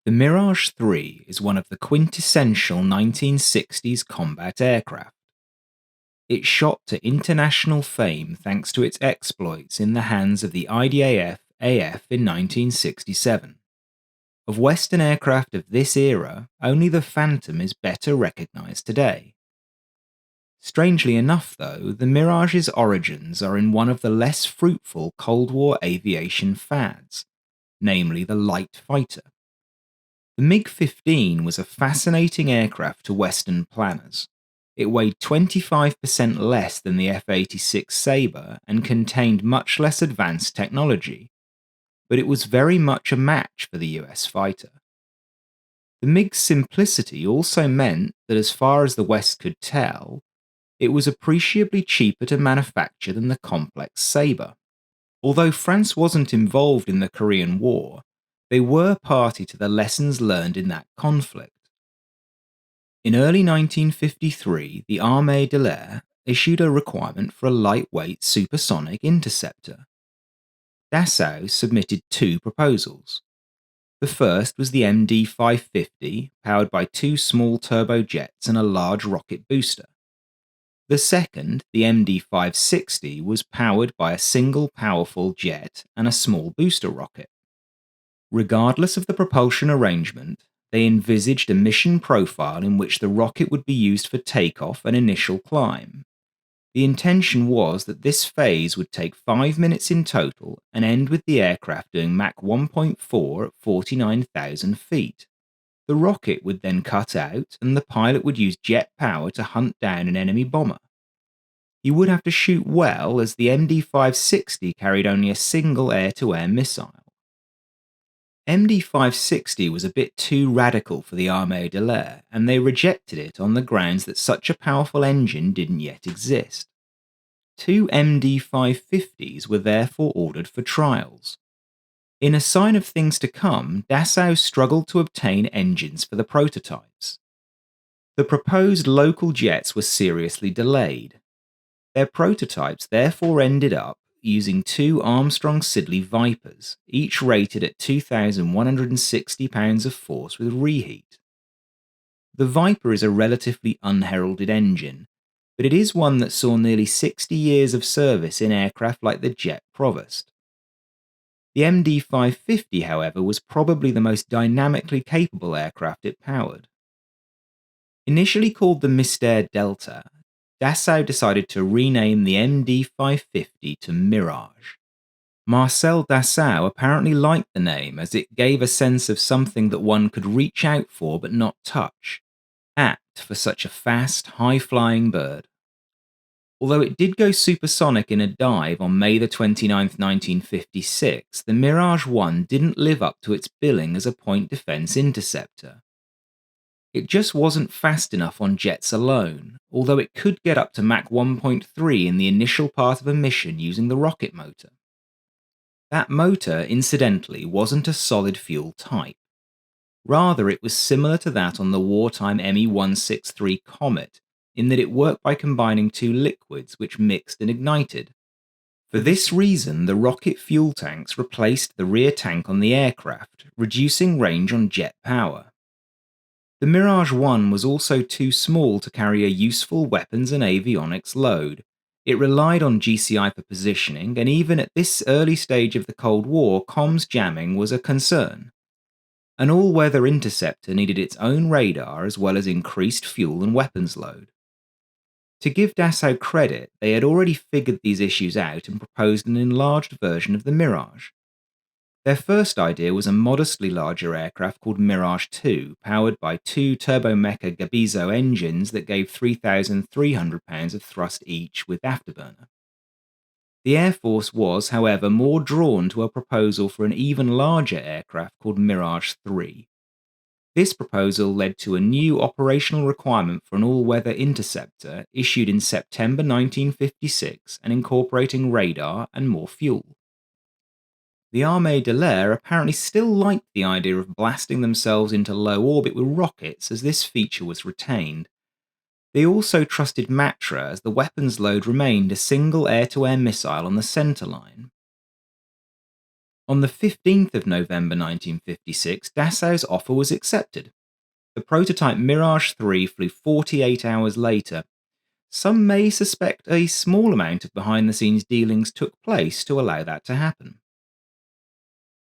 The Mirage III is one of the quintessential 1960s combat aircraft. It shot to international fame thanks to its exploits in the hands of the IDAF-AF in 1967. Of Western aircraft of this era, only the Phantom is better recognised today. Strangely enough, though, the Mirage's origins are in one of the less fruitful Cold War aviation fads, namely the light fighter. The MiG-15 was a fascinating aircraft to Western planners. It weighed 25% less than the F-86 Sabre and contained much less advanced technology, but it was very much a match for the US fighter. The MiG's simplicity also meant that, as far as the West could tell, it was appreciably cheaper to manufacture than the complex Sabre. Although France wasn't involved in the Korean War, they were party to the lessons learned in that conflict. In early 1953, the Armée de l'Air issued a requirement for a lightweight supersonic interceptor. Dassault submitted two proposals. The first was the MD-550, powered by two small turbojets and a large rocket booster. The second, the MD-560, was powered by a single powerful jet and a small booster rocket. Regardless of the propulsion arrangement, they envisaged a mission profile in which the rocket would be used for takeoff and initial climb. The intention was that this phase would take 5 minutes in total and end with the aircraft doing Mach 1.4 at 49,000 feet. The rocket would then cut out and the pilot would use jet power to hunt down an enemy bomber. He would have to shoot well, as the MD-560 carried only a single air-to-air missile. MD-560 was a bit too radical for the Armée de l'Air, and they rejected it on the grounds that such a powerful engine didn't yet exist. Two MD-550s were therefore ordered for trials. In a sign of things to come, Dassault struggled to obtain engines for the prototypes. The proposed local jets were seriously delayed. Their prototypes therefore ended up using two Armstrong-Siddeley Vipers, each rated at 2,160 pounds of force with reheat. The Viper is a relatively unheralded engine, but it is one that saw nearly 60 years of service in aircraft like the Jet Provost. The MD-550, however, was probably the most dynamically capable aircraft it powered. Initially called the Mystère Delta, Dassault decided to rename the MD-550 to Mirage. Marcel Dassault apparently liked the name, as it gave a sense of something that one could reach out for but not touch, apt for such a fast, high-flying bird. Although it did go supersonic in a dive on May 29, 1956, the Mirage I didn't live up to its billing as a point defense interceptor. It just wasn't fast enough on jets alone, although it could get up to Mach 1.3 in the initial part of a mission using the rocket motor. That motor, incidentally, wasn't a solid fuel type. Rather, it was similar to that on the wartime Me-163 Comet, in that it worked by combining two liquids which mixed and ignited. For this reason, the rocket fuel tanks replaced the rear tank on the aircraft, reducing range on jet power. The Mirage I was also too small to carry a useful weapons and avionics load. It relied on GCI for positioning, and even at this early stage of the Cold War, comms jamming was a concern. An all-weather interceptor needed its own radar as well as increased fuel and weapons load. To give Dassault credit, they had already figured these issues out and proposed an enlarged version of the Mirage. Their first idea was a modestly larger aircraft called Mirage II, powered by two Turbomeca Gabizo engines that gave 3,300 pounds of thrust each with afterburner. The Air Force was, however, more drawn to a proposal for an even larger aircraft called Mirage III. This proposal led to a new operational requirement for an all-weather interceptor issued in September 1956 and incorporating radar and more fuel. The Armée de l'Air apparently still liked the idea of blasting themselves into low orbit with rockets, as this feature was retained. They also trusted Matra, as the weapons load remained a single air-to-air missile on the centerline. On the 15th of November 1956, Dassau's offer was accepted. The prototype Mirage III flew 48 hours later. Some may suspect a small amount of behind-the-scenes dealings took place to allow that to happen.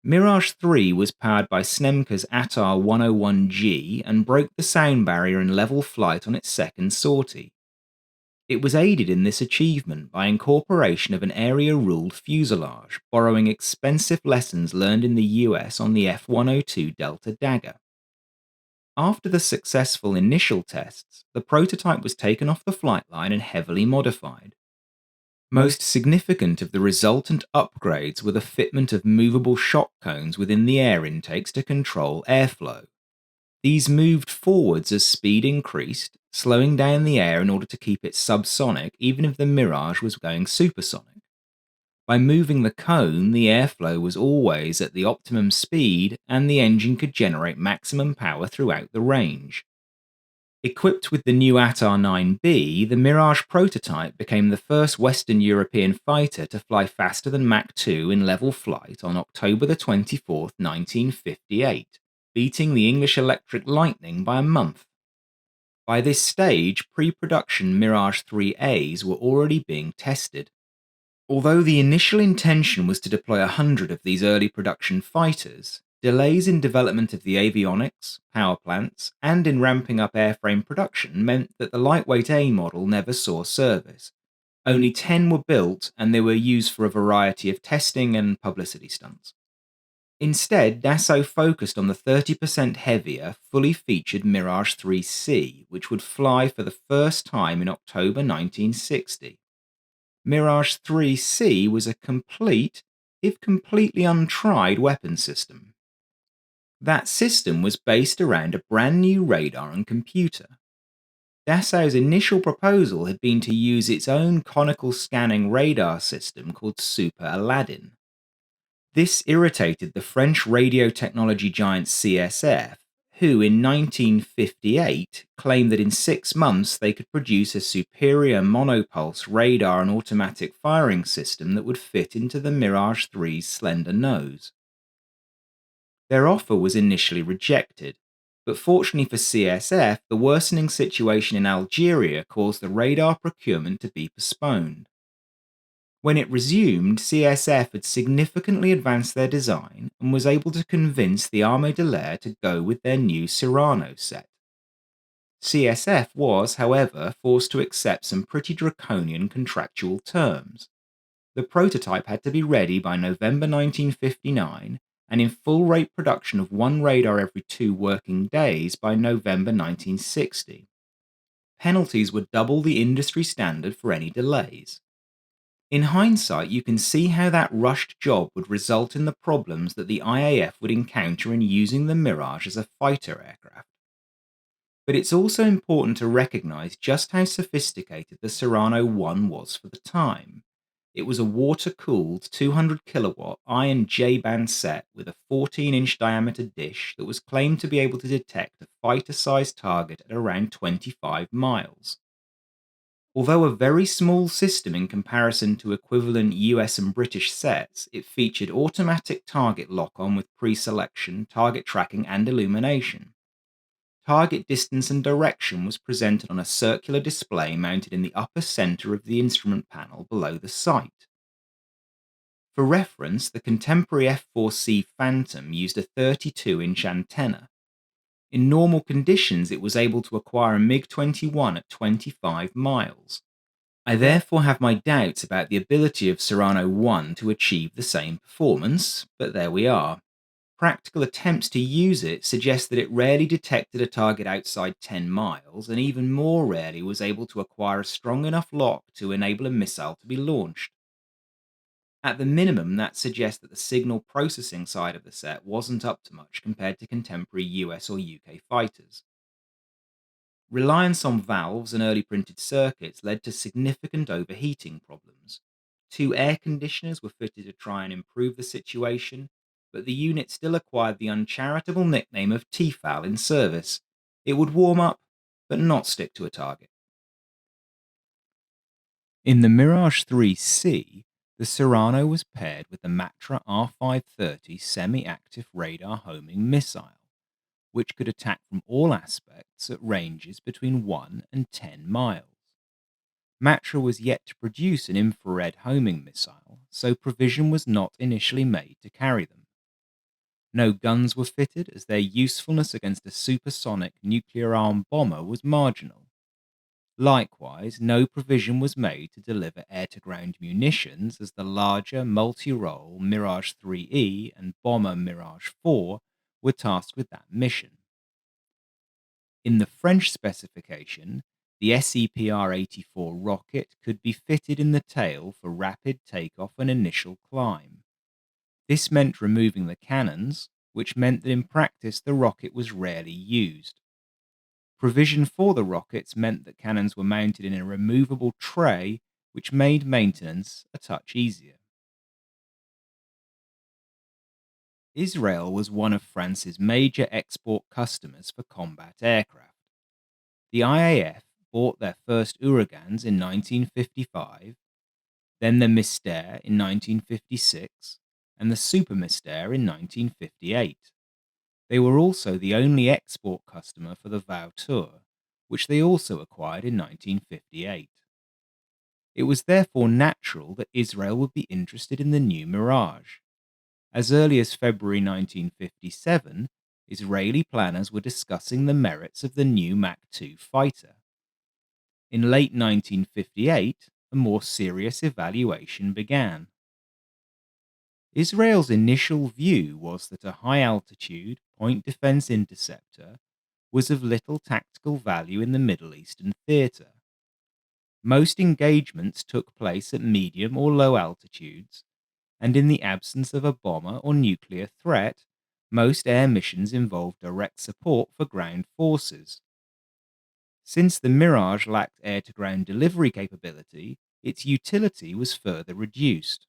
Mirage III was powered by Snecker's ATAR 101G and broke the sound barrier in level flight on its second sortie. It was aided in this achievement by incorporation of an area-ruled fuselage, borrowing expensive lessons learned in the US on the F-102 Delta Dagger. After the successful initial tests, the prototype was taken off the flight line and heavily modified. Most significant of the resultant upgrades were the fitment of movable shock cones within the air intakes to control airflow. These moved forwards as speed increased, slowing down the air in order to keep it subsonic even if the Mirage was going supersonic. By moving the cone, the airflow was always at the optimum speed and the engine could generate maximum power throughout the range. Equipped with the new ATAR 9B, the Mirage prototype became the first Western European fighter to fly faster than Mach 2 in level flight on October 24, 1958, beating the English Electric Lightning by a month. By this stage, pre-production Mirage III's were already being tested. Although the initial intention was to deploy 100 of these early production fighters, delays in development of the avionics, power plants, and in ramping up airframe production meant that the lightweight A model never saw service. Only 10 were built, and they were used for a variety of testing and publicity stunts. Instead, Dassault focused on the 30% heavier, fully featured Mirage IIIC, which would fly for the first time in October 1960. Mirage IIIC was a complete, if completely untried, weapon system. That system was based around a brand new radar and computer. Dassault's initial proposal had been to use its own conical scanning radar system called Super Aladdin. This irritated the French radio technology giant CSF, who in 1958 claimed that in 6 months they could produce a superior monopulse radar and automatic firing system that would fit into the Mirage III's slender nose. Their offer was initially rejected, but fortunately for CSF, the worsening situation in Algeria caused the radar procurement to be postponed. When it resumed, CSF had significantly advanced their design and was able to convince the Armée de l'Air to go with their new Cyrano set. CSF was, however, forced to accept some pretty draconian contractual terms. The prototype had to be ready by November 1959 and in full rate production of one radar every 2 working days by November 1960. Penalties would double the industry standard for any delays. In hindsight, you can see how that rushed job would result in the problems that the IAF would encounter in using the Mirage as a fighter aircraft. But it's also important to recognise just how sophisticated the Cyrano 1 was for the time. It was a water-cooled 200 kilowatt iron J-band set with a 14-inch diameter dish that was claimed to be able to detect a fighter-sized target at around 25 miles. Although a very small system in comparison to equivalent US and British sets, it featured automatic target lock-on with pre-selection, target tracking, and illumination. Target distance and direction was presented on a circular display mounted in the upper center of the instrument panel below the sight. For reference, the contemporary F-4C Phantom used a 32-inch antenna. In normal conditions, it was able to acquire a MiG-21 at 25 miles. I therefore have my doubts about the ability of Cyrano 1 to achieve the same performance, but there we are. Practical attempts to use it suggest that it rarely detected a target outside 10 miles, and even more rarely was able to acquire a strong enough lock to enable a missile to be launched. At the minimum, that suggests that the signal processing side of the set wasn't up to much compared to contemporary US or UK fighters. Reliance on valves and early printed circuits led to significant overheating problems. 2 air conditioners were fitted to try and improve the situation, but the unit still acquired the uncharitable nickname of Tefal in service. It would warm up, but not stick to a target. In the Mirage IIIC, The Serrano was paired with the Matra R530 semi-active radar homing missile, which could attack from all aspects at ranges between 1 and 10 miles. Matra was yet to produce an infrared homing missile, so provision was not initially made to carry them. No guns were fitted, as their usefulness against a supersonic nuclear-armed bomber was marginal. Likewise, no provision was made to deliver air-to-ground munitions, as the larger multi-role Mirage IIIE and bomber Mirage IV were tasked with that mission. In the French specification, the SEPR-84 rocket could be fitted in the tail for rapid takeoff and initial climb. This meant removing the cannons, which meant that in practice the rocket was rarely used. Provision for the rockets meant that cannons were mounted in a removable tray, which made maintenance a touch easier. Israel was one of France's major export customers for combat aircraft. The IAF bought their first Ouragans in 1955, then the Mystère in 1956, and the Super Mystère in 1958. They were also the only export customer for the Vautour, which they also acquired in 1958. It was therefore natural that Israel would be interested in the new Mirage. As early as February 1957, Israeli planners were discussing the merits of the new Mach 2 fighter. In late 1958, a more serious evaluation began. Israel's initial view was that a high-altitude, point defense interceptor was of little tactical value in the Middle Eastern theater. Most engagements took place at medium or low altitudes, and in the absence of a bomber or nuclear threat, most air missions involved direct support for ground forces. Since the Mirage lacked air-to-ground delivery capability, its utility was further reduced.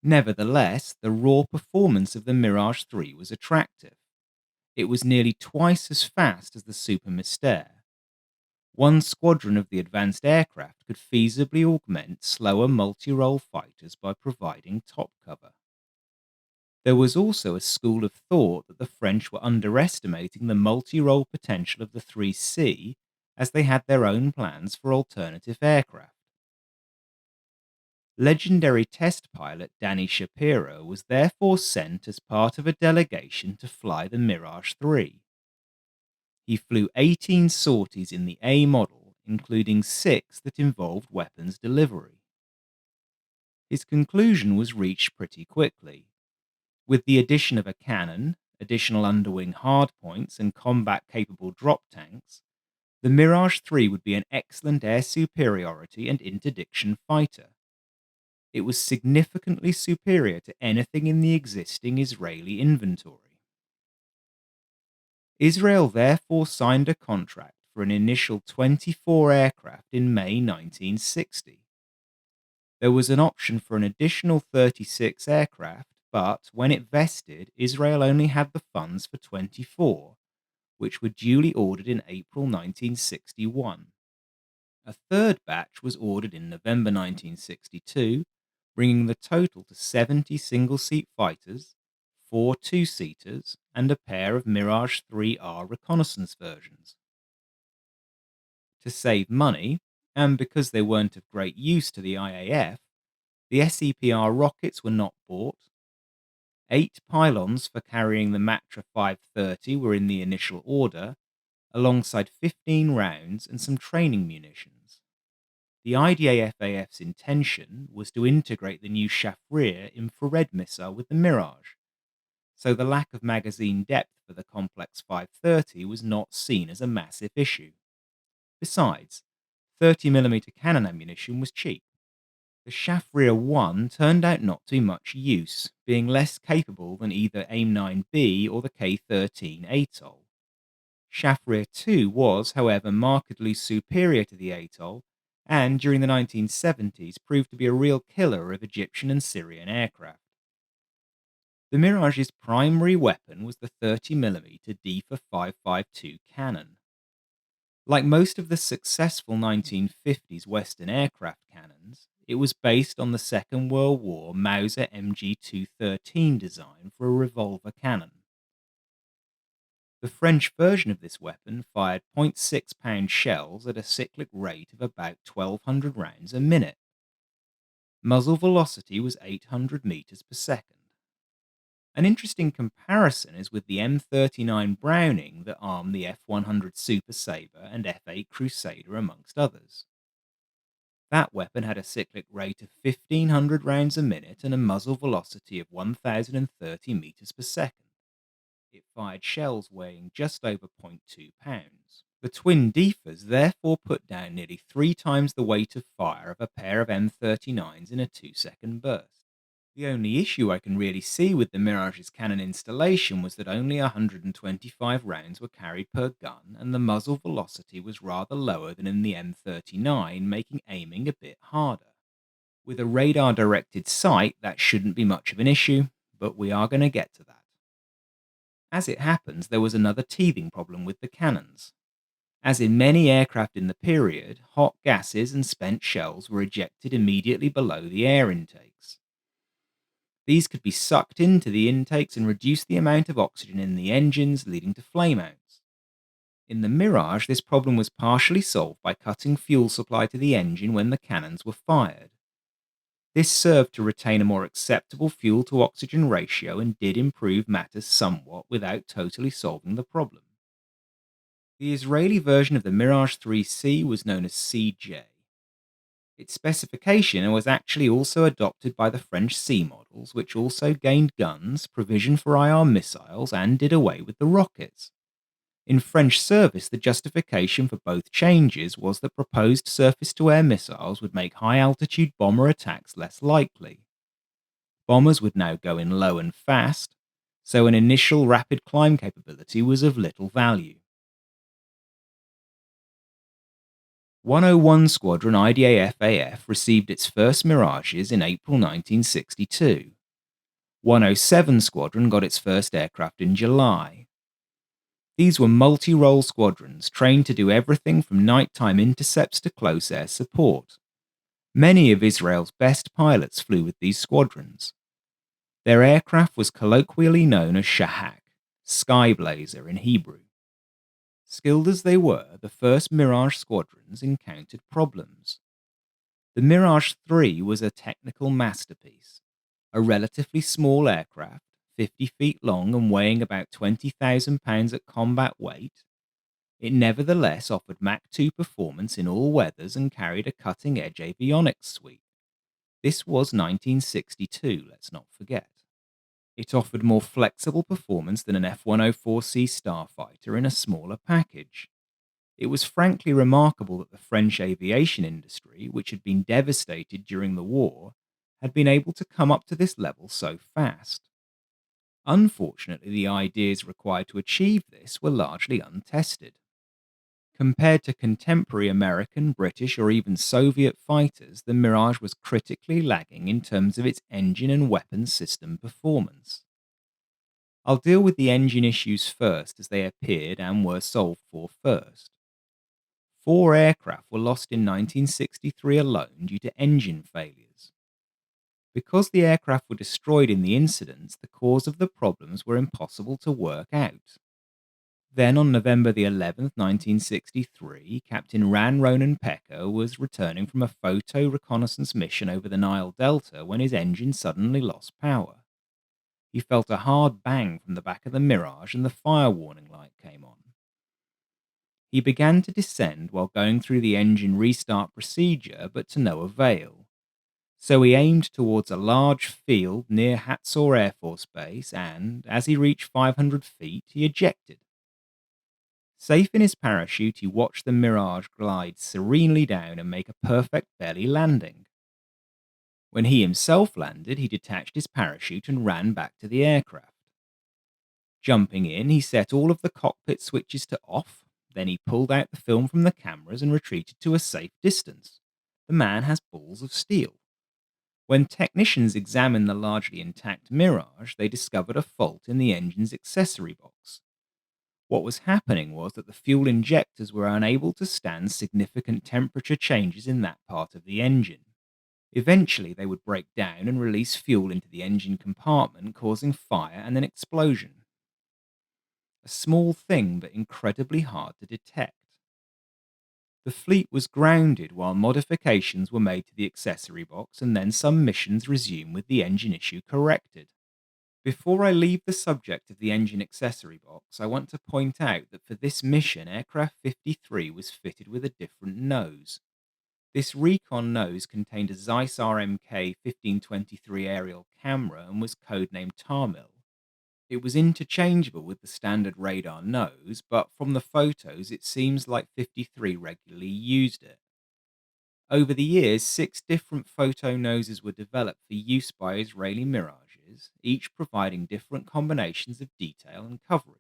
Nevertheless, the raw performance of the Mirage III was attractive. It was nearly twice as fast as the Super Mystère. One squadron of the advanced aircraft could feasibly augment slower multi-role fighters by providing top cover. There was also a school of thought that the French were underestimating the multi-role potential of the 3C, as they had their own plans for alternative aircraft. Legendary test pilot Danny Shapiro was therefore sent as part of a delegation to fly the Mirage III. He flew 18 sorties in the A model, including 6 that involved weapons delivery. His conclusion was reached pretty quickly. With the addition of a cannon, additional underwing hardpoints, and combat-capable drop tanks, the Mirage III would be an excellent air superiority and interdiction fighter. It was significantly superior to anything in the existing Israeli inventory. Israel therefore signed a contract for an initial 24 aircraft in May 1960. There was an option for an additional 36 aircraft, but when it vested, Israel only had the funds for 24, which were duly ordered in April 1961. A third batch was ordered in November 1962, bringing the total to 70 single-seat fighters, 4 two-seaters, and a pair of Mirage IIIR reconnaissance versions. To save money, and because they weren't of great use to the IAF, the SEPR rockets were not bought. 8 pylons for carrying the Matra 530 were in the initial order, alongside 15 rounds and some training munitions. The IDAFAF's intention was to integrate the new Kfir infrared missile with the Mirage, so the lack of magazine depth for the complex 530 was not seen as a massive issue. Besides, 30mm cannon ammunition was cheap. The Kfir 1 turned out not to be much use, being less capable than either AIM-9B or the K-13 ATOL. Kfir 2 was, however, markedly superior to the ATOL, and during the 1970s proved to be a real killer of Egyptian and Syrian aircraft. The Mirage's primary weapon was the 30mm D-552 cannon. Like most of the successful 1950s Western aircraft cannons, It was based on the Second World War Mauser MG213 design for a revolver cannon. The French version of this weapon fired .6-pound shells at a cyclic rate of about 1,200 rounds a minute. Muzzle velocity was 800 meters per second. An interesting comparison is with the M39 Browning that armed the F100 Super Sabre and F8 Crusader, amongst others. That weapon had a cyclic rate of 1,500 rounds a minute and a muzzle velocity of 1,030 meters per second. It fired shells weighing just over .2 pounds. The twin Deefers therefore put down nearly 3 times the weight of fire of a pair of M39s in a 2-second burst. The only issue I can really see with the Mirage's cannon installation was that only 125 rounds were carried per gun, and the muzzle velocity was rather lower than in the M39, making aiming a bit harder. With a radar-directed sight, that shouldn't be much of an issue, but we are going to get to that. As it happens, there was another teething problem with the cannons. As in many aircraft in the period, hot gases and spent shells were ejected immediately below the air intakes. These could be sucked into the intakes and reduce the amount of oxygen in the engines, leading to flameouts. In the Mirage, this problem was partially solved by cutting fuel supply to the engine when the cannons were fired. This served to retain a more acceptable fuel-to-oxygen ratio and did improve matters somewhat without totally solving the problem. The Israeli version of the Mirage IIIC was known as CJ. Its specification was actually also adopted by the French C models, which also gained guns, provision for IR missiles, and did away with the rockets. In French service, the justification for both changes was that proposed surface-to-air missiles would make high-altitude bomber attacks less likely. Bombers would now go in low and fast, so an initial rapid climb capability was of little value. 101 Squadron IDA-FAF received its first Mirages in April 1962. 107 Squadron got its first aircraft in July. These were multi-role squadrons trained to do everything from nighttime intercepts to close air support. Many of Israel's best pilots flew with these squadrons. Their aircraft was colloquially known as Shahak, sky blazer in Hebrew. Skilled as they were, the first Mirage squadrons encountered problems. The Mirage III was a technical masterpiece. A relatively small aircraft, 50 feet long and weighing about 20,000 pounds at combat weight, it nevertheless offered Mach 2 performance in all weathers and carried a cutting-edge avionics suite. This was 1962, let's not forget. It offered more flexible performance than an F-104C starfighter in a smaller package. It was frankly remarkable that the French aviation industry, which had been devastated during the war, had been able to come up to this level so fast. Unfortunately, the ideas required to achieve this were largely untested. Compared to contemporary American, British, or even Soviet fighters, the Mirage was critically lagging in terms of its engine and weapons system performance. I'll deal with the engine issues first, as they appeared and were solved for first. 4 aircraft were lost in 1963 alone due to engine failures. Because the aircraft were destroyed in the incidents, the cause of the problems were impossible to work out. Then, on November the 11th, 1963, Captain Ran Ronan Pecker was returning from a photo reconnaissance mission over the Nile Delta when his engine suddenly lost power. He felt a hard bang from the back of the Mirage and the fire warning light came on. He began to descend while going through the engine restart procedure, but to no avail. So he aimed towards a large field near Hatzor Air Force Base and, as he reached 500 feet, he ejected. Safe in his parachute, he watched the Mirage glide serenely down and make a perfect belly landing. When he himself landed, he detached his parachute and ran back to the aircraft. Jumping in, he set all of the cockpit switches to off, then he pulled out the film from the cameras and retreated to a safe distance. The man has balls of steel. When technicians examined the largely intact Mirage, they discovered a fault in the engine's accessory box. What was happening was that the fuel injectors were unable to stand significant temperature changes in that part of the engine. Eventually, they would break down and release fuel into the engine compartment, causing fire and an explosion. A small thing, but incredibly hard to detect. The fleet was grounded while modifications were made to the accessory box, and then some missions resumed with the engine issue corrected. Before I leave the subject of the engine accessory box, I want to point out that for this mission, aircraft 53 was fitted with a different nose. This recon nose contained a Zeiss RMK 1523 aerial camera and was codenamed Tarmil. It was interchangeable with the standard radar nose, but from the photos it seems like 53 regularly used it. Over the years, 6 different photo noses were developed for use by Israeli Mirages, each providing different combinations of detail and coverage.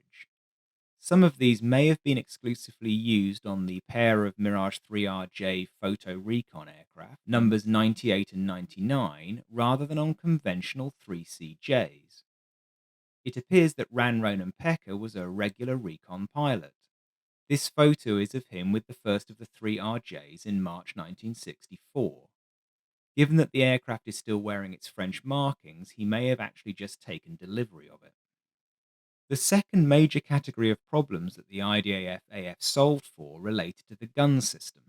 Some of these may have been exclusively used on the pair of Mirage III-RJ photo recon aircraft, numbers 98 and 99, rather than on conventional 3CJs. It appears that Ran Ronan Pekka was a regular recon pilot. This photo is of him with the first of the 3RJs in March 1964. Given that the aircraft is still wearing its French markings, he may have actually just taken delivery of it. The second major category of problems that the IDAF-AF solved for related to the gun system.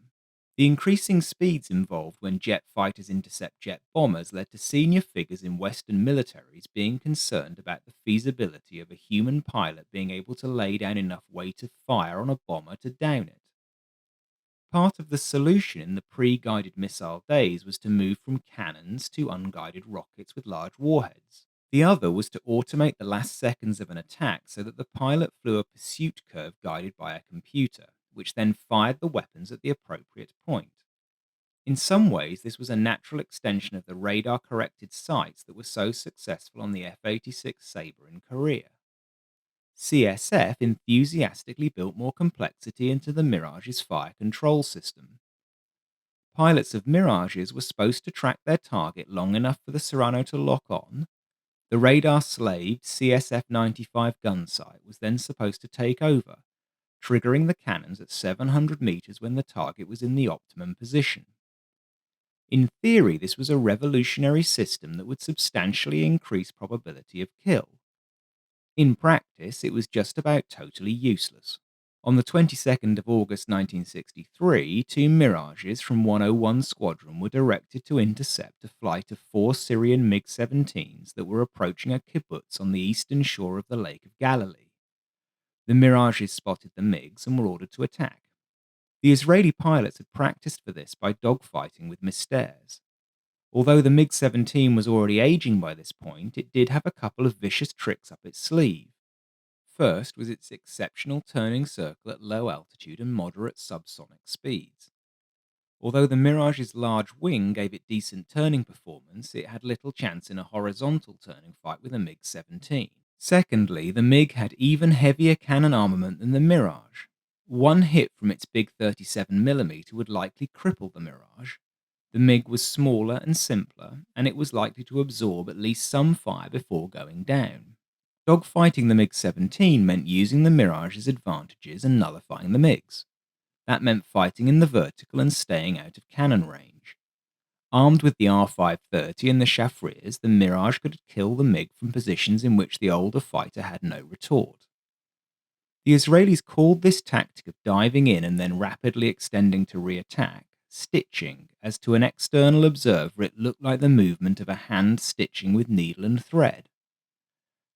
The increasing speeds involved when jet fighters intercept jet bombers led to senior figures in Western militaries being concerned about the feasibility of a human pilot being able to lay down enough weight of fire on a bomber to down it. Part of the solution in the pre-guided missile days was to move from cannons to unguided rockets with large warheads. The other was to automate the last seconds of an attack so that the pilot flew a pursuit curve guided by a computer, which then fired the weapons at the appropriate point. In some ways, this was a natural extension of the radar-corrected sights that were so successful on the F-86 Sabre in Korea. CSF enthusiastically built more complexity into the Mirage's fire control system. Pilots of Mirages were supposed to track their target long enough for the Serrano to lock on. The radar-slaved CSF-95 gun sight was then supposed to take over, triggering the cannons at 700 meters when the target was in the optimum position. In theory, this was a revolutionary system that would substantially increase probability of kill. In practice, it was just about totally useless. On the 22nd of August 1963, 2 Mirages from 101 Squadron were directed to intercept a flight of 4 Syrian MiG-17s that were approaching a kibbutz on the eastern shore of the Lake of Galilee. The Mirages spotted the MiGs and were ordered to attack. The Israeli pilots had practiced for this by dogfighting with Mystères. Although the MiG-17 was already aging by this point, it did have a couple of vicious tricks up its sleeve. First was its exceptional turning circle at low altitude and moderate subsonic speeds. Although the Mirage's large wing gave it decent turning performance, it had little chance in a horizontal turning fight with a MiG-17. Secondly, the MiG had even heavier cannon armament than the Mirage. One hit from its big 37mm would likely cripple the Mirage. The MiG was smaller and simpler, and it was likely to absorb at least some fire before going down. Dogfighting the MiG-17 meant using the Mirage's advantages and nullifying the MiGs. That meant fighting in the vertical and staying out of cannon range. Armed with the R530 and the Shafrirs, the Mirage could kill the MiG from positions in which the older fighter had no retort. The Israelis called this tactic of diving in and then rapidly extending to re-attack stitching, as to an external observer it looked like the movement of a hand stitching with needle and thread.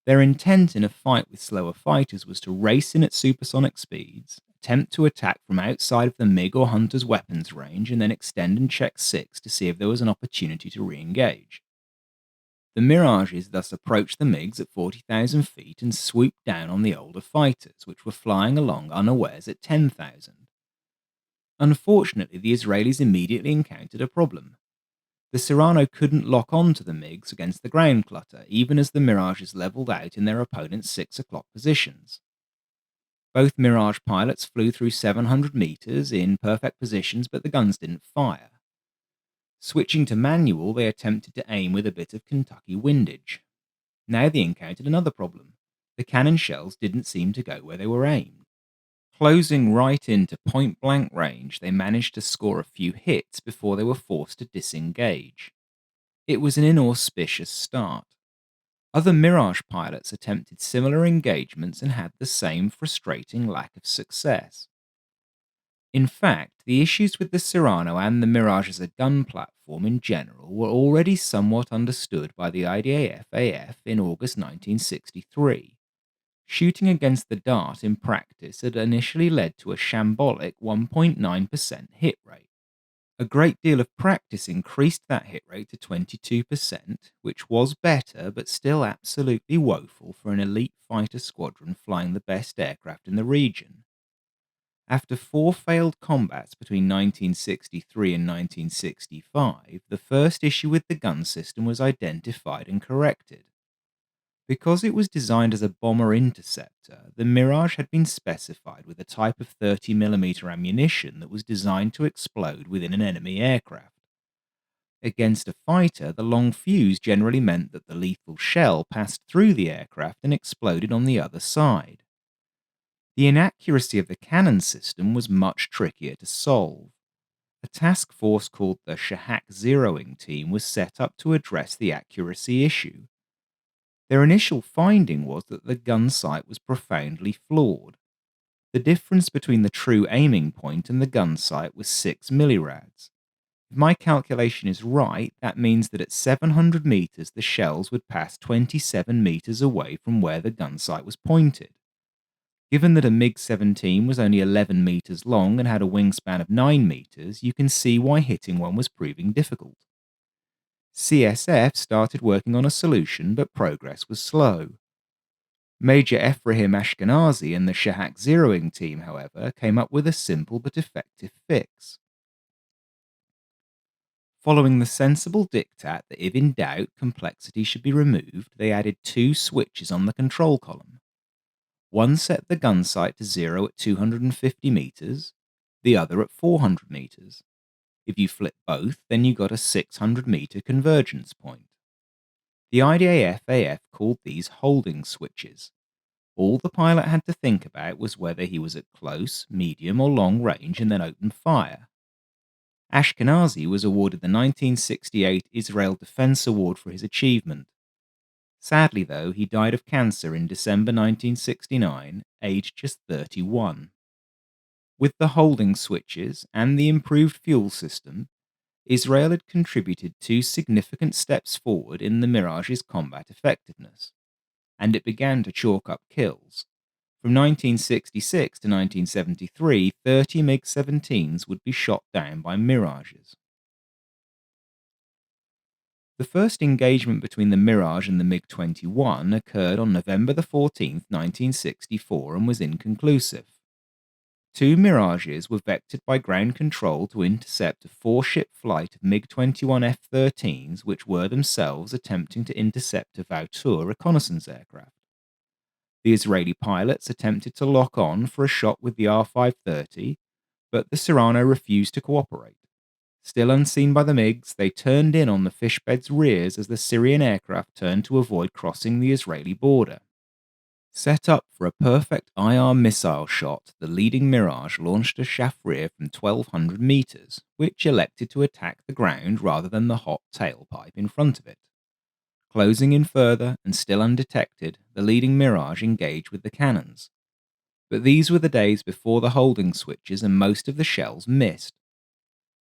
Their intent in a fight with slower fighters was to race in at supersonic speeds, attempt to attack from outside of the MiG or Hunter's weapons range, and then extend and check 6 to see if there was an opportunity to re-engage. The Mirages thus approached the MiGs at 40,000 feet and swooped down on the older fighters, which were flying along unawares at 10,000. Unfortunately, the Israelis immediately encountered a problem. The Serrano couldn't lock on to the MiGs against the ground clutter, even as the Mirages leveled out in their opponent's 6 o'clock positions. Both Mirage pilots flew through 700 meters in perfect positions, but the guns didn't fire. Switching to manual, they attempted to aim with a bit of Kentucky windage. Now they encountered another problem. The cannon shells didn't seem to go where they were aimed. Closing right into point-blank range, they managed to score a few hits before they were forced to disengage. It was an inauspicious start. Other Mirage pilots attempted similar engagements and had the same frustrating lack of success. In fact, the issues with the Cyrano and the Mirage as a gun platform in general were already somewhat understood by the IDAF-AF in August 1963. Shooting against the Dart in practice had initially led to a shambolic 1.9% hit rate. A great deal of practice increased that hit rate to 22%, which was better but still absolutely woeful for an elite fighter squadron flying the best aircraft in the region. After 4 failed combats between 1963 and 1965, the first issue with the gun system was identified and corrected. Because it was designed as a bomber interceptor, the Mirage had been specified with a type of 30mm ammunition that was designed to explode within an enemy aircraft. Against a fighter, the long fuse generally meant that the lethal shell passed through the aircraft and exploded on the other side. The inaccuracy of the cannon system was much trickier to solve. A task force called the Shahak zeroing team was set up to address the accuracy issue. Their initial finding was that the gun sight was profoundly flawed. The difference between the true aiming point and the gun sight was 6 millirads. If my calculation is right, that means that at 700 meters the shells would pass 27 meters away from where the gun sight was pointed. Given that a MiG-17 was only 11 meters long and had a wingspan of 9 meters, you can see why hitting one was proving difficult. CSF started working on a solution, but progress was slow. Major Ephraim Ashkenazi and the Shahak zeroing team, however, came up with a simple but effective fix. Following the sensible diktat that if in doubt complexity should be removed, they added 2 switches on the control column. One set the gun sight to 0 at 250 meters, the other at 400 meters. If you flip both, then you got a 600-meter convergence point. The IDAF-AF called these holding switches. All the pilot had to think about was whether he was at close, medium, or long range and then opened fire. Ashkenazi was awarded the 1968 Israel Defense Award for his achievement. Sadly, though, he died of cancer in December 1969, aged just 31. With the holding switches and the improved fuel system, Israel had contributed 2 significant steps forward in the Mirage's combat effectiveness, and it began to chalk up kills. From 1966 to 1973, 30 MiG-17s would be shot down by Mirages. The first engagement between the Mirage and the MiG-21 occurred on November 14, 1964, and was inconclusive. 2 Mirages were vectored by ground control to intercept a 4-ship flight of MiG-21 F-13s, which were themselves attempting to intercept a Vautour reconnaissance aircraft. The Israeli pilots attempted to lock on for a shot with the R-530, but the Cyrano refused to cooperate. Still unseen by the MiGs, they turned in on the fishbed's rears as the Syrian aircraft turned to avoid crossing the Israeli border. Set up for a perfect IR missile shot, the leading Mirage launched a Shafrir from 1,200 meters, which elected to attack the ground rather than the hot tailpipe in front of it. Closing in further and still undetected, the leading Mirage engaged with the cannons. But these were the days before the holding switches and most of the shells missed.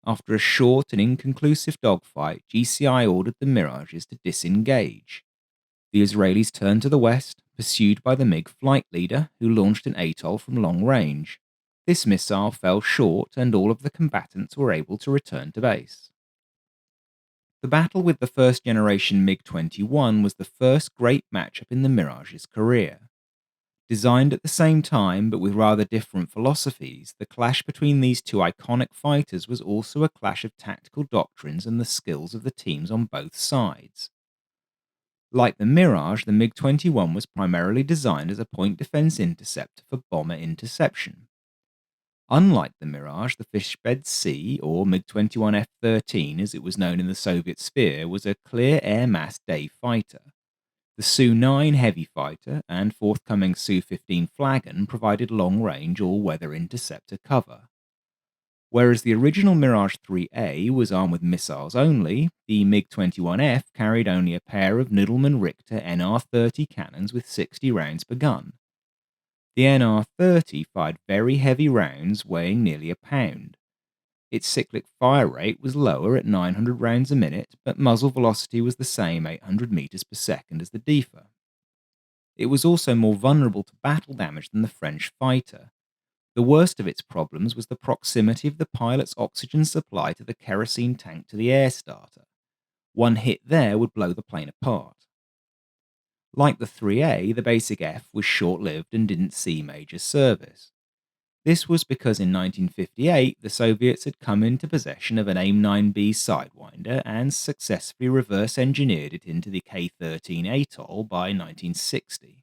After a short and inconclusive dogfight, GCI ordered the Mirages to disengage. The Israelis turned to the west, pursued by the MiG flight leader, who launched an ATOL from long range. This missile fell short, and all of the combatants were able to return to base. The battle with the first-generation MiG-21 was the first great matchup in the Mirage's career. Designed at the same time, but with rather different philosophies, the clash between these 2 iconic fighters was also a clash of tactical doctrines and the skills of the teams on both sides. Like the Mirage, the MiG-21 was primarily designed as a point defense interceptor for bomber interception. Unlike the Mirage, the Fishbed C, or MiG-21 F-13 as it was known in the Soviet sphere, was a clear air mass day fighter. The Su-9 heavy fighter and forthcoming Su-15 Flagon provided long-range all-weather interceptor cover. Whereas the original Mirage IIIA was armed with missiles only, the MiG-21F carried only a pair of Noodleman Richter NR-30 cannons with 60 rounds per gun. The NR-30 fired very heavy rounds weighing nearly a pound. Its cyclic fire rate was lower at 900 rounds a minute, but muzzle velocity was the same 800 meters per second as the Defa. It was also more vulnerable to battle damage than the French fighter. The worst of its problems was the proximity of the pilot's oxygen supply to the kerosene tank to the air starter. One hit there would blow the plane apart. Like the 3A, the basic F was short-lived and didn't see major service. This was because in 1958 the Soviets had come into possession of an AIM-9B Sidewinder and successfully reverse-engineered it into the K-13 Atoll by 1960.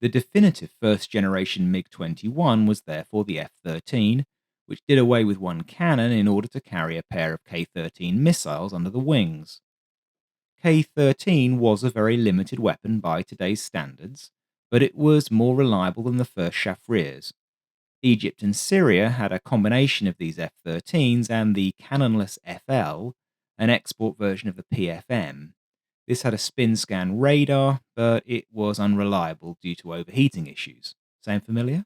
The definitive first-generation MiG-21 was therefore the F-13, which did away with one cannon in order to carry a pair of K-13 missiles under the wings. K-13 was a very limited weapon by today's standards, but it was more reliable than the first Shafrirs. Egypt and Syria had a combination of these F-13s and the cannonless FL, an export version of the PFM. This had a spin-scan radar, but it was unreliable due to overheating issues. Sound familiar?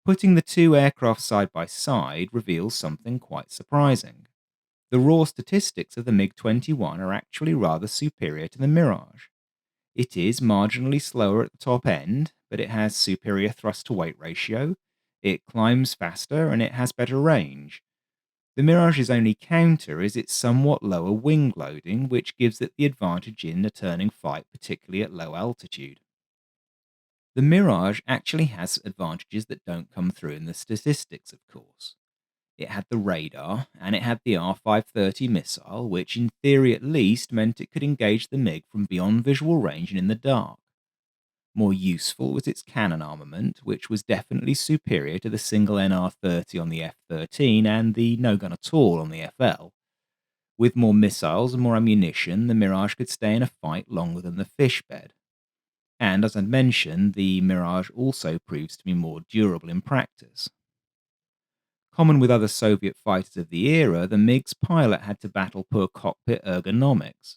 Putting the two aircraft side by side reveals something quite surprising. The raw statistics of the MiG-21 are actually rather superior to the Mirage. It is marginally slower at the top end, but it has superior thrust-to-weight ratio, it climbs faster, and it has better range. The Mirage's only counter is its somewhat lower wing loading, which gives it the advantage in a turning fight, particularly at low altitude. The Mirage actually has advantages that don't come through in the statistics, of course. It had the radar, and it had the R-530 missile, which in theory at least meant it could engage the MiG from beyond visual range and in the dark. More useful was its cannon armament, which was definitely superior to the single NR-30 on the F-13 and the no gun at all on the FL. With more missiles and more ammunition, the Mirage could stay in a fight longer than the fish bed. And as I mentioned, the Mirage also proves to be more durable in practice. Common with other Soviet fighters of the era, the MiG's pilot had to battle poor cockpit ergonomics.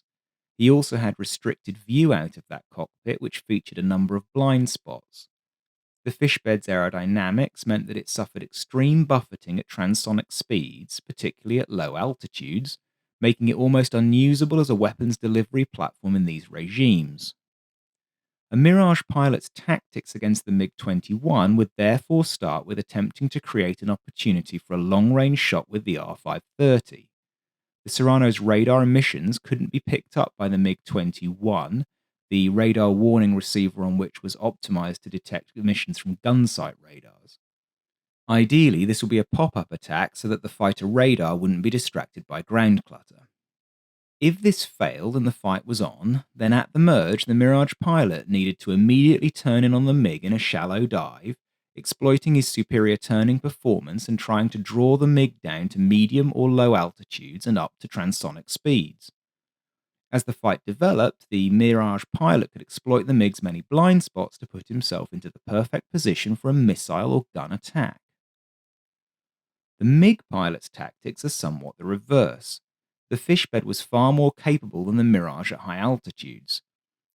He also had restricted view out of that cockpit, which featured a number of blind spots. The fishbed's aerodynamics meant that it suffered extreme buffeting at transonic speeds, particularly at low altitudes, making it almost unusable as a weapons delivery platform in these regimes. A Mirage pilot's tactics against the MiG-21 would therefore start with attempting to create an opportunity for a long-range shot with the R-530. The Serrano's radar emissions couldn't be picked up by the MiG-21, the radar warning receiver on which was optimized to detect emissions from gunsight radars. Ideally, this would be a pop-up attack so that the fighter radar wouldn't be distracted by ground clutter. If this failed and the fight was on, then at the merge, the Mirage pilot needed to immediately turn in on the MiG in a shallow dive, exploiting his superior turning performance and trying to draw the MiG down to medium or low altitudes and up to transonic speeds. As the fight developed, the Mirage pilot could exploit the MiG's many blind spots to put himself into the perfect position for a missile or gun attack. The MiG pilot's tactics are somewhat the reverse. The fishbed was far more capable than the Mirage at high altitudes.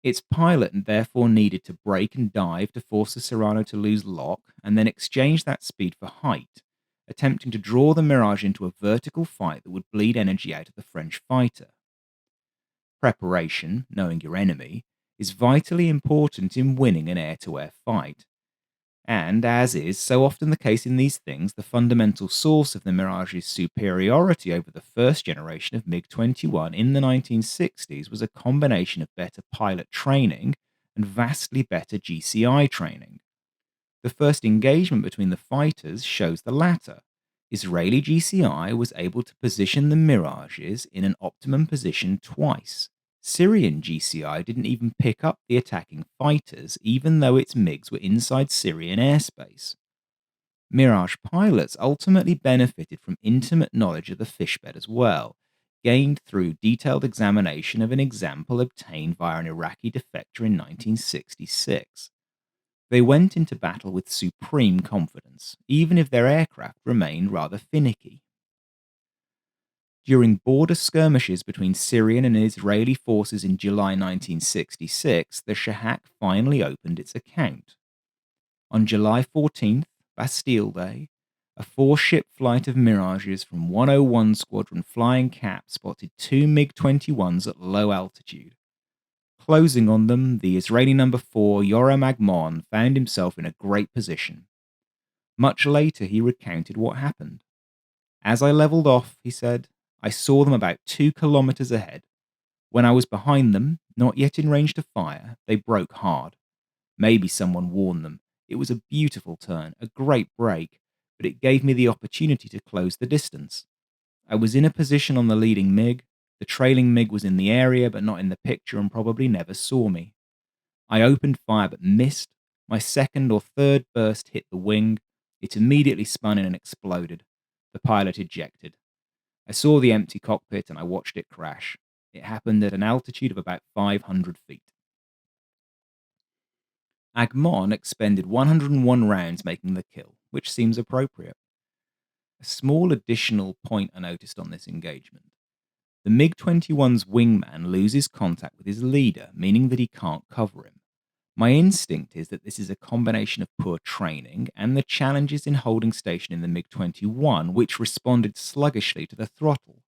Its pilot therefore needed to brake and dive to force the Serrano to lose lock and then exchange that speed for height, attempting to draw the Mirage into a vertical fight that would bleed energy out of the French fighter. Preparation, knowing your enemy, is vitally important in winning an air-to-air fight. And, as is so often the case in these things, the fundamental source of the Mirage's superiority over the first generation of MiG-21 in the 1960s was a combination of better pilot training and vastly better GCI training. The first engagement between the fighters shows the latter. Israeli GCI was able to position the Mirages in an optimum position twice. Syrian GCI didn't even pick up the attacking fighters, even though its MiGs were inside Syrian airspace. Mirage pilots ultimately benefited from intimate knowledge of the fishbed as well, gained through detailed examination of an example obtained via an Iraqi defector in 1966. They went into battle with supreme confidence, even if their aircraft remained rather finicky. During border skirmishes between Syrian and Israeli forces in July 1966, the Shahak finally opened its account. On July 14th, Bastille Day, a 4-ship flight of Mirages from 101 Squadron Flying Cap spotted 2 MiG-21s at low altitude. Closing on them, the Israeli number 4 Yoram Agmon found himself in a great position. Much later, he recounted what happened. As I leveled off, he said, I saw them about 2 kilometers ahead. When I was behind them, not yet in range to fire, they broke hard. Maybe someone warned them. It was a beautiful turn, a great break, but it gave me the opportunity to close the distance. I was in a position on the leading MiG. The trailing MiG was in the area but not in the picture and probably never saw me. I opened fire but missed. My second or third burst hit the wing. It immediately spun in and exploded. The pilot ejected. I saw the empty cockpit and I watched it crash. It happened at an altitude of about 500 feet. Agmon expended 101 rounds making the kill, which seems appropriate. A small additional point I noticed on this engagement. The MiG-21's wingman loses contact with his leader, meaning that he can't cover him. My instinct is that this is a combination of poor training and the challenges in holding station in the MiG-21, which responded sluggishly to the throttle.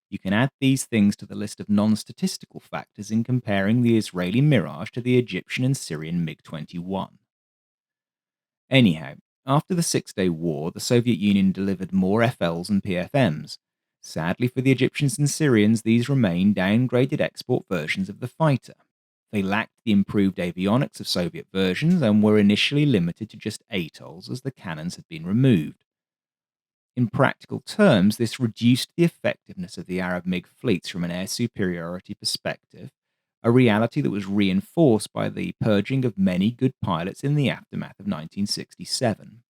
You can add these things to the list of non-statistical factors in comparing the Israeli Mirage to the Egyptian and Syrian MiG-21. Anyhow, after the Six-Day War, the Soviet Union delivered more FLs and PFMs. Sadly for the Egyptians and Syrians, these remain downgraded export versions of the fighter. They lacked the improved avionics of Soviet versions and were initially limited to just atolls as the cannons had been removed. In practical terms, this reduced the effectiveness of the Arab MiG fleets from an air superiority perspective, a reality that was reinforced by the purging of many good pilots in the aftermath of 1967.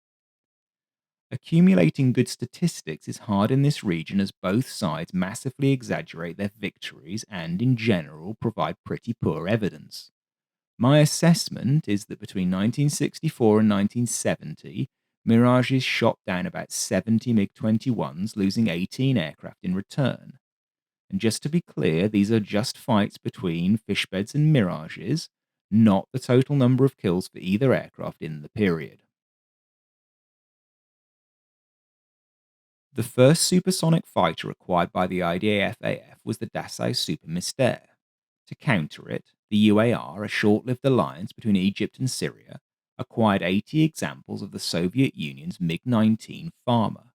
Accumulating good statistics is hard in this region as both sides massively exaggerate their victories and, in general, provide pretty poor evidence. My assessment is that between 1964 and 1970, Mirages shot down about 70 MiG-21s, losing 18 aircraft in return. And just to be clear, these are just fights between fishbeds and Mirages, not the total number of kills for either aircraft in the period. The first supersonic fighter acquired by the IDF-AF was the Dassault Super Mystère. To counter it, the UAR, a short-lived alliance between Egypt and Syria, acquired 80 examples of the Soviet Union's MiG-19 Farmer.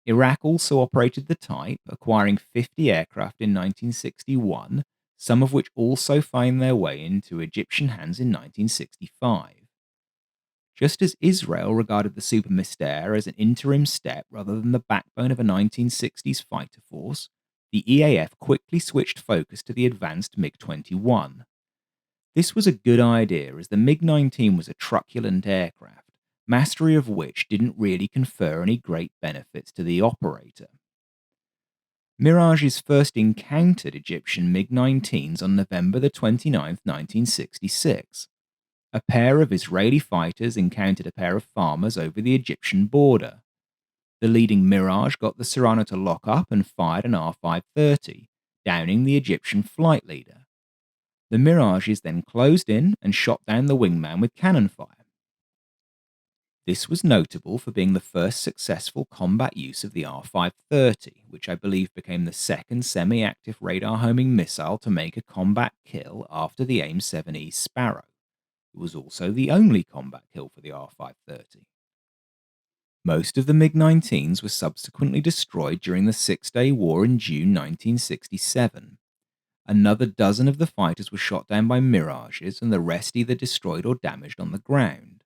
Iraq also operated the type, acquiring 50 aircraft in 1961, some of which also find their way into Egyptian hands in 1965. Just as Israel regarded the Super Mystère as an interim step rather than the backbone of a 1960s fighter force, the EAF quickly switched focus to the advanced MiG-21. This was a good idea as the MiG-19 was a truculent aircraft, mastery of which didn't really confer any great benefits to the operator. Mirages first encountered Egyptian MiG-19s on November 29, 1966. A pair of Israeli fighters encountered a pair of farmers over the Egyptian border. The leading Mirage got the Serrano to lock up and fired an R-530, downing the Egyptian flight leader. The Mirages then closed in and shot down the wingman with cannon fire. This was notable for being the first successful combat use of the R-530, which I believe became the second semi-active radar homing missile to make a combat kill after the AIM-7E Sparrow. It was also the only combat kill for the R-530. Most of the MiG-19s were subsequently destroyed during the Six-Day War in June 1967. Another dozen of the fighters were shot down by Mirages, and the rest either destroyed or damaged on the ground.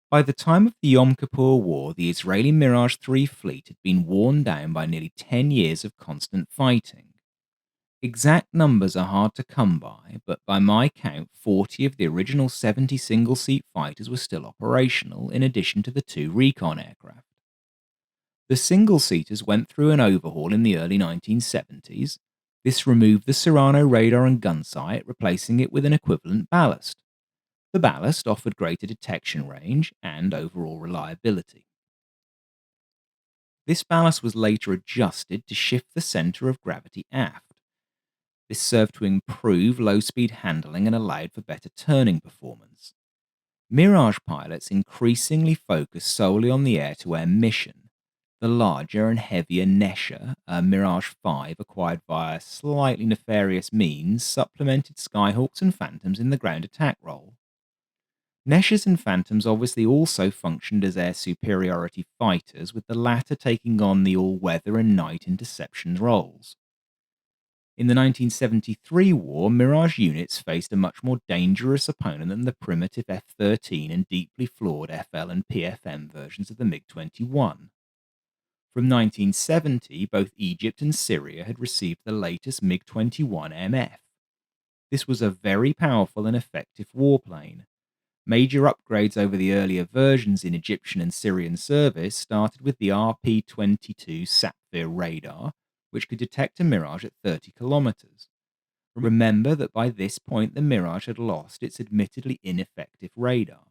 By the time of the Yom Kippur War, the Israeli Mirage III fleet had been worn down by nearly 10 years of constant fighting. Exact numbers are hard to come by, but by my count, 40 of the original 70 single-seat fighters were still operational, in addition to the 2 recon aircraft. The single-seaters went through an overhaul in the early 1970s. This removed the Serrano radar and gun sight, replacing it with an equivalent ballast. The ballast offered greater detection range and overall reliability. This ballast was later adjusted to shift the centre of gravity aft. This served to improve low speed handling and allowed for better turning performance. Mirage pilots increasingly focused solely on the air to air mission. The larger and heavier Nesher, a Mirage V acquired via slightly nefarious means, supplemented Skyhawks and Phantoms in the ground attack role. Neshers and Phantoms obviously also functioned as air superiority fighters, with the latter taking on the all-weather and night interception roles. In the 1973 war, Mirage units faced a much more dangerous opponent than the primitive F-13 and deeply flawed FL and PFM versions of the MiG-21. From 1970, both Egypt and Syria had received the latest MiG-21 MF. This was a very powerful and effective warplane. Major upgrades over the earlier versions in Egyptian and Syrian service started with the RP-22 Kfir radar, which could detect a Mirage at 30 kilometers. Remember that by this point the Mirage had lost its admittedly ineffective radar.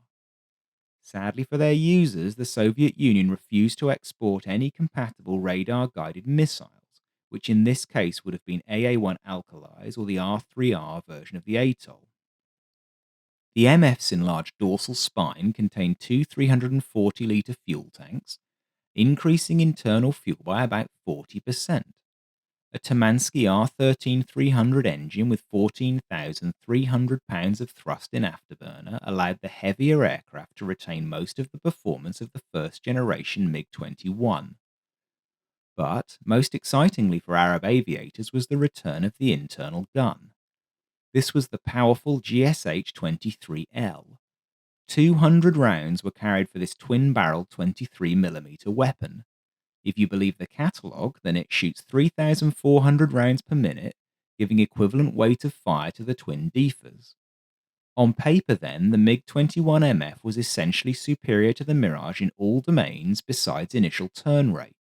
Sadly for their users, the Soviet Union refused to export any compatible radar-guided missiles, which in this case would have been AA-1 Alkalis or the R3R version of the Atoll. The MF's enlarged dorsal spine contained two 340-litre fuel tanks, increasing internal fuel by about 40%. A Tamansky R13-300 engine with 14,300 pounds of thrust in afterburner allowed the heavier aircraft to retain most of the performance of the first-generation MiG-21. But, most excitingly for Arab aviators was the return of the internal gun. This was the powerful GSH-23L. 200 rounds were carried for this twin-barreled 23mm weapon. If you believe the catalogue, then it shoots 3,400 rounds per minute, giving equivalent weight of fire to the twin Deefers. On paper, then, the MiG-21 MF was essentially superior to the Mirage in all domains besides initial turn rate.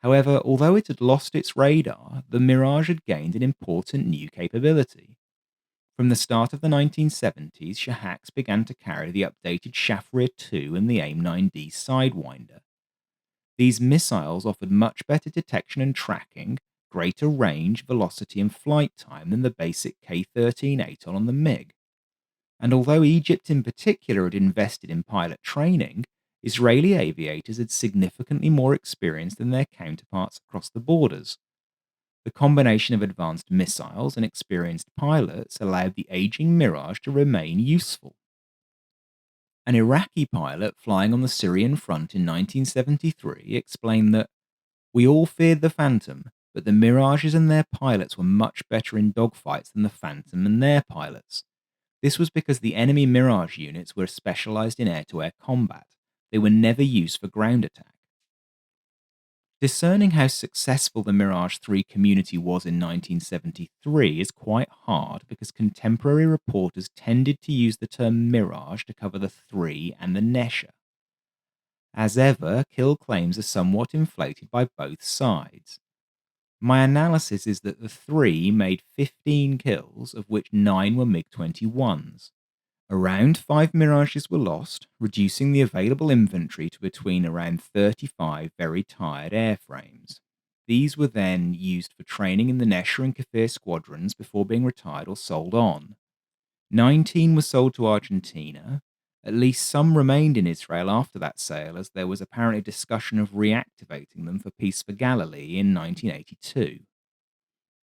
However, although it had lost its radar, the Mirage had gained an important new capability. From the start of the 1970s, Shahaks began to carry the updated Shafir II and the AIM-9D Sidewinder. These missiles offered much better detection and tracking, greater range, velocity, and flight time than the basic K-13 Atoll on the MiG. And although Egypt in particular had invested in pilot training, Israeli aviators had significantly more experience than their counterparts across the borders. The combination of advanced missiles and experienced pilots allowed the aging Mirage to remain useful. An Iraqi pilot flying on the Syrian front in 1973 explained that, "We all feared the Phantom, but the Mirages and their pilots were much better in dogfights than the Phantom and their pilots. This was because the enemy Mirage units were specialized in air-to-air combat. They were never used for ground attack." Discerning how successful the Mirage III community was in 1973 is quite hard because contemporary reporters tended to use the term Mirage to cover the III and the Nesher. As ever, kill claims are somewhat inflated by both sides. My analysis is that the III made 15 kills, of which 9 were MiG-21s. Around 5 Mirages were lost, reducing the available inventory to between around 35 very tired airframes. These were then used for training in the Nesher and Kfir squadrons before being retired or sold on. 19 were sold to Argentina. At least some remained in Israel after that sale, as there was apparently discussion of reactivating them for Peace for Galilee in 1982.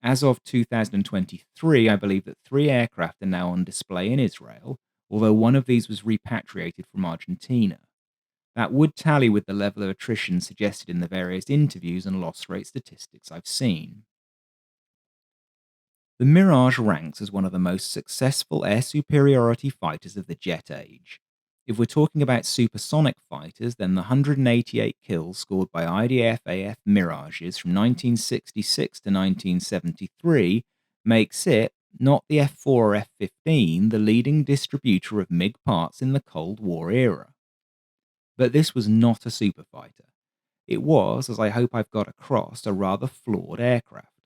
As of 2023, I believe that 3 aircraft are now on display in Israel, although one of these was repatriated from Argentina. That would tally with the level of attrition suggested in the various interviews and loss rate statistics I've seen. The Mirage ranks as one of the most successful air superiority fighters of the jet age. If we're talking about supersonic fighters, then the 188 kills scored by IDF-AF Mirages from 1966 to 1973 makes it, not the F-4 or F-15, the leading distributor of MiG parts in the Cold War era. But this was not a superfighter. It was, as I hope I've got across, a rather flawed aircraft.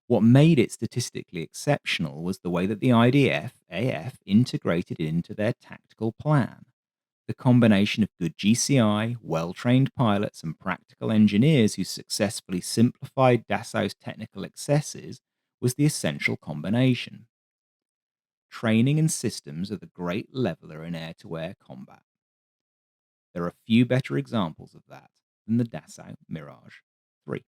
What made it statistically exceptional was the way that the IDF AF integrated it into their tactical plan. The combination of good GCI, well trained pilots, and practical engineers who successfully simplified Dassau's technical excesses was the essential combination. Training and systems are the great leveler in air to air combat. There are few better examples of that than the Dassault Mirage III.